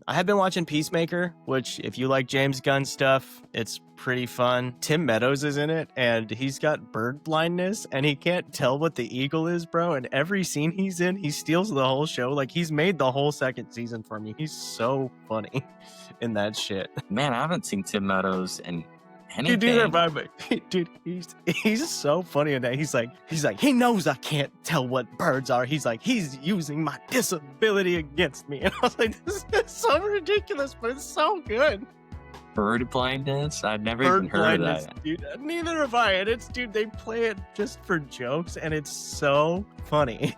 I have been watching Peacemaker, which if you like James Gunn stuff, it's pretty fun. Tim Meadows is in it, and he's got bird blindness, and he can't tell what the eagle is, bro. And every scene he's in, he steals the whole show. Like, he's made the whole second season for me. He's so funny in that shit. Man, I haven't seen Tim Meadows in anything. Dude, he's so funny in that. He's like, he knows I can't tell what birds are. He's like, he's using my disability against me. And I was like, this is so ridiculous, but it's so good. Bird blindness? I've never even heard of that. Dude, neither have I. And it's, dude, they play it just for jokes, and it's so funny.